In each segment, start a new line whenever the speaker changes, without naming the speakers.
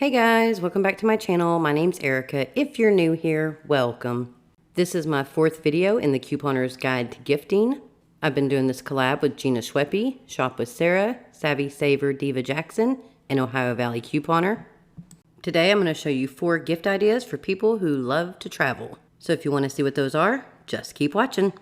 Hey guys, welcome back to my channel. My name's Erica. If you're new here, welcome. This is my 4th video in the Couponer's Guide to Gifting. I've been doing this collab with Gina Schweppe, Shop with Sarah, Savvy Saver Diva Jackson, and Ohio Valley Couponer. Today I'm going to show you 4 gift ideas for people who love to travel. So if you want to see what those are, just keep watching.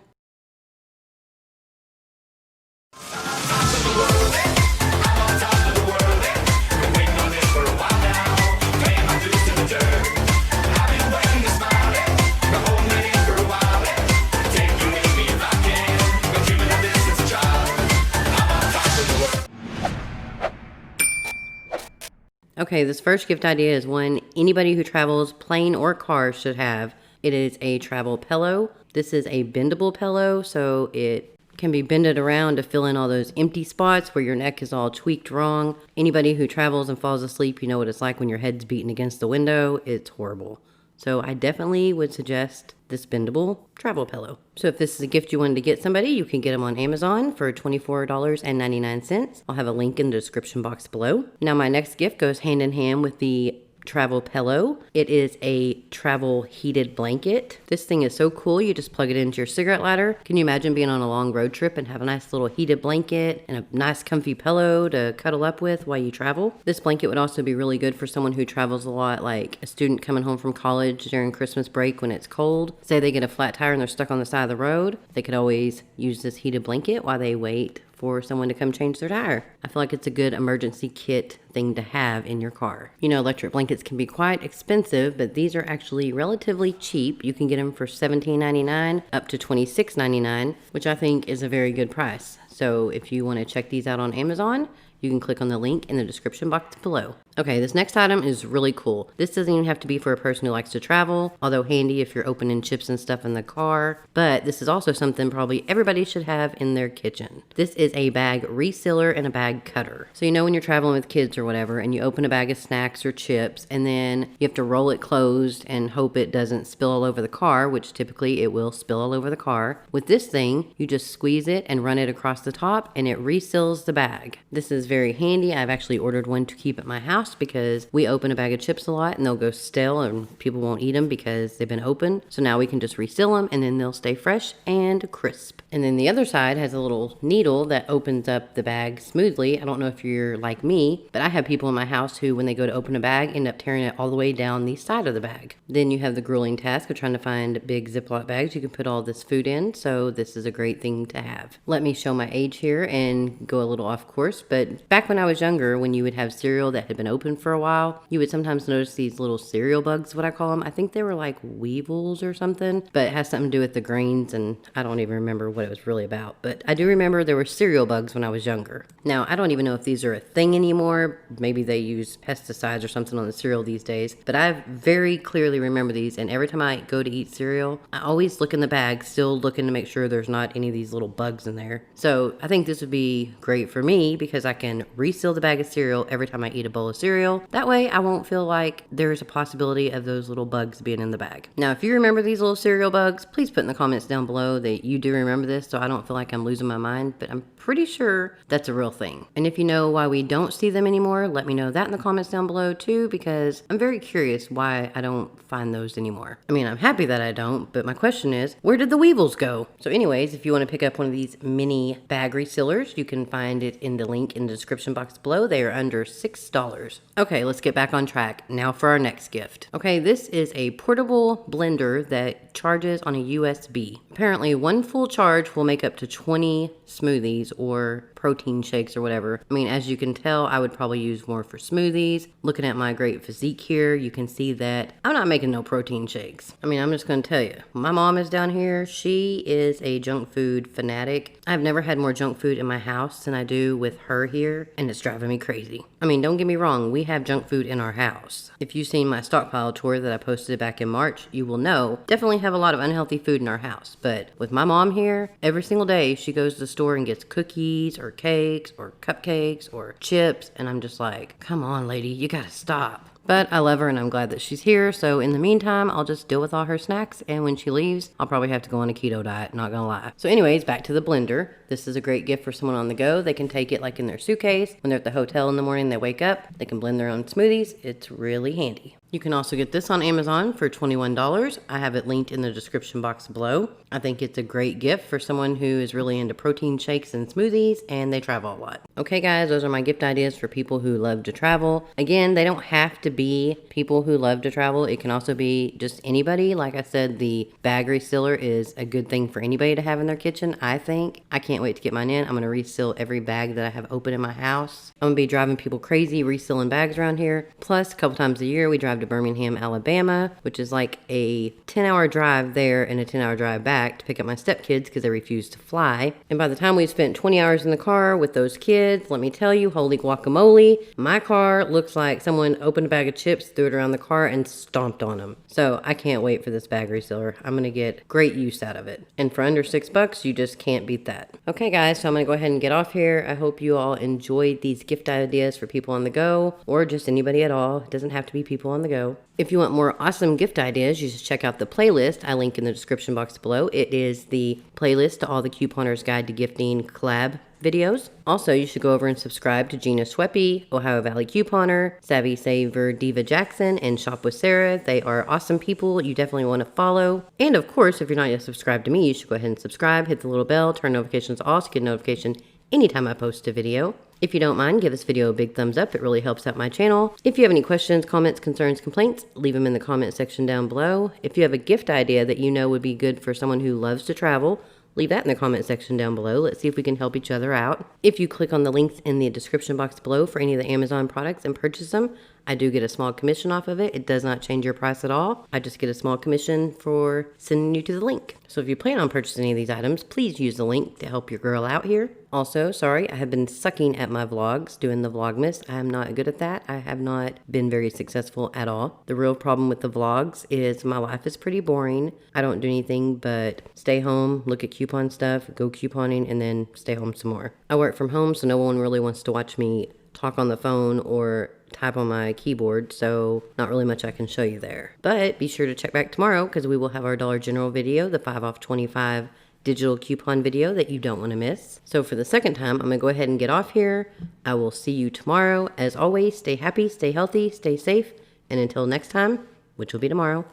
Okay, this first gift idea is one anybody who travels plane or car should have. It is a travel pillow. This is a bendable pillow, so it can be bended around to fill in all those empty spots where your neck is all tweaked wrong. Anybody who travels and falls asleep, you know what it's like when your head's beating against the window. It's horrible. So I definitely would suggest this bendable travel pillow. So if this is a gift you wanted to get somebody, you can get them on Amazon for $24.99. I'll have a link in the description box below. Now my next gift goes hand in hand with the travel pillow. It is a travel heated blanket. This thing is so cool. You just plug it into your cigarette lighter. Can you imagine being on a long road trip and have a nice little heated blanket and a nice comfy pillow to cuddle up with while you travel? This blanket would also be really good for someone who travels a lot, like a student coming home from college during Christmas break when it's cold. Say they get a flat tire and they're stuck on the side of the road. They could always use this heated blanket while they wait for someone to come change their tire. I feel like it's a good emergency kit thing to have in your car. You know, electric blankets can be quite expensive, but these are actually relatively cheap. You can get them for $17.99 up to $26.99, which I think is a very good price. So if you want to check these out on Amazon, you can click on the link in the description box below. Okay, this next item is really cool. This doesn't even have to be for a person who likes to travel, although handy if you're opening chips and stuff in the car. But this is also something probably everybody should have in their kitchen. This is a bag resealer and a bag cutter. So you know when you're traveling with kids or whatever, and you open a bag of snacks or chips, and then you have to roll it closed and hope it doesn't spill all over the car, which typically it will spill all over the car. With this thing, you just squeeze it and run it across the top, and it reseals the bag. This is very handy. I've actually ordered one to keep at my house because we open a bag of chips a lot and they'll go stale and people won't eat them because they've been open. So now we can just reseal them and then they'll stay fresh and crisp. And then the other side has a little needle that opens up the bag smoothly. I don't know if you're like me, but I have people in my house who, when they go to open a bag, end up tearing it all the way down the side of the bag. Then you have the grueling task of trying to find big Ziploc bags you can put all this food in. So this is a great thing to have. Let me show my age here and go a little off course, but back when I was younger, when you would have cereal that had been open for a while, you would sometimes notice these little cereal bugs, what I call them. I think they were like weevils or something, but it has something to do with the grains, and I don't even remember what it was really about. But I do remember there were cereal bugs when I was younger. Now, I don't even know if these are a thing anymore. Maybe they use pesticides or something on the cereal these days, but I very clearly remember these, and every time I go to eat cereal, I always look in the bag, still looking to make sure there's not any of these little bugs in there. So I think this would be great for me because I can reseal the bag of cereal every time I eat a bowl of cereal. That way I won't feel like there's a possibility of those little bugs being in the bag. Now, if you remember these little cereal bugs, please put in the comments down below that you do remember this so I don't feel like I'm losing my mind, but I'm pretty sure that's a real thing. And if you know why we don't see them anymore, let me know that in the comments down below too, because I'm very curious why I don't find those anymore. I mean, I'm happy that I don't, but my question is, where did the weevils go? So anyways, if you want to pick up one of these mini bag resealers, you can find it in the link in the description box below. They are under $6. Okay, let's get back on track. Now for our next gift. Okay, this is a portable blender that charges on a USB. Apparently, one full charge will make up to 20 smoothies or protein shakes or whatever. I mean, as you can tell, I would probably use more for smoothies. Looking at my great physique here, you can see that I'm not making no protein shakes. I mean, I'm just gonna tell you, my mom is down here. She is a junk food fanatic. I've never had more junk food in my house than I do with her here, and it's driving me crazy. I mean, don't get me wrong, we have junk food in our house. If you've seen my stockpile tour that I posted back in March, you will know, definitely have a lot of unhealthy food in our house. But with my mom here, every single day she goes to the store and gets cookies or cakes or cupcakes or chips, and I'm just like, come on lady, you gotta stop. But I love her and I'm glad that she's here. So in the meantime, I'll just deal with all her snacks. And when she leaves, I'll probably have to go on a keto diet, not gonna lie. So anyways, back to the blender. This is a great gift for someone on the go. They can take it like in their suitcase. When they're at the hotel in the morning, they wake up, they can blend their own smoothies. It's really handy. You can also get this on Amazon for $21. I have it linked in the description box below. I think it's a great gift for someone who is really into protein shakes and smoothies and they travel a lot. Okay guys, those are my gift ideas for people who love to travel. Again, they don't have to be people who love to travel. It can also be just anybody. Like I said, the bag resealer is a good thing for anybody to have in their kitchen, I think. I can't wait to get mine in. I'm going to reseal every bag that I have open in my house. I'm going to be driving people crazy resealing bags around here. Plus, a couple times a year, we drive to Birmingham, Alabama, which is like a 10-hour drive there and a 10-hour drive back to pick up my stepkids because they refuse to fly. And by the time we've spent 20 hours in the car with those kids, let me tell you, holy guacamole, my car looks like someone opened a bag of chips, threw it around the car, and stomped on them. So I can't wait for this bag resealer. I'm going to get great use out of it. And for under $6, you just can't beat that. Okay guys, so I'm going to go ahead and get off here. I hope you all enjoyed these gift ideas for people on the go or just anybody at all. It doesn't have to be people on the go. If you want more awesome gift ideas, you should check out the playlist I link in the description box below. It is the playlist to all the Couponers Guide to Gifting collab videos. Also, you should go over and subscribe to Gina Schweppe, Ohio Valley Couponer, Savvy Saver Diva Jackson, and Shop with Sarah. They are awesome people you definitely want to follow. And of course, if you're not yet subscribed to me, you should go ahead and subscribe, hit the little bell, turn notifications off to get a notification anytime I post a video. If you don't mind, give this video a big thumbs up. It really helps out my channel. If you have any questions, comments, concerns, complaints, leave them in the comment section down below. If you have a gift idea that you know would be good for someone who loves to travel, leave that in the comment section down below. Let's see if we can help each other out. If you click on the links in the description box below for any of the Amazon products and purchase them, I do get a small commission off of it. It does not change your price at all. I just get a small commission for sending you to the link. So if you plan on purchasing any of these items, please use the link to help your girl out here. Also, sorry, I have been sucking at my vlogs, doing the Vlogmas. I am not good at that. I have not been very successful at all. The real problem with the vlogs is my life is pretty boring. I don't do anything but stay home, look at coupon stuff, go couponing, and then stay home some more. I work from home, so no one really wants to watch me talk on the phone or type on my keyboard, so not really much I can show you there. But be sure to check back tomorrow because we will have our Dollar General video, the 5 off 25 digital coupon video that you don't want to miss. So for the second time, I'm going to go ahead and get off here. I will see you tomorrow. As always, stay happy, stay healthy, stay safe, and until next time, which will be tomorrow,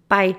bye.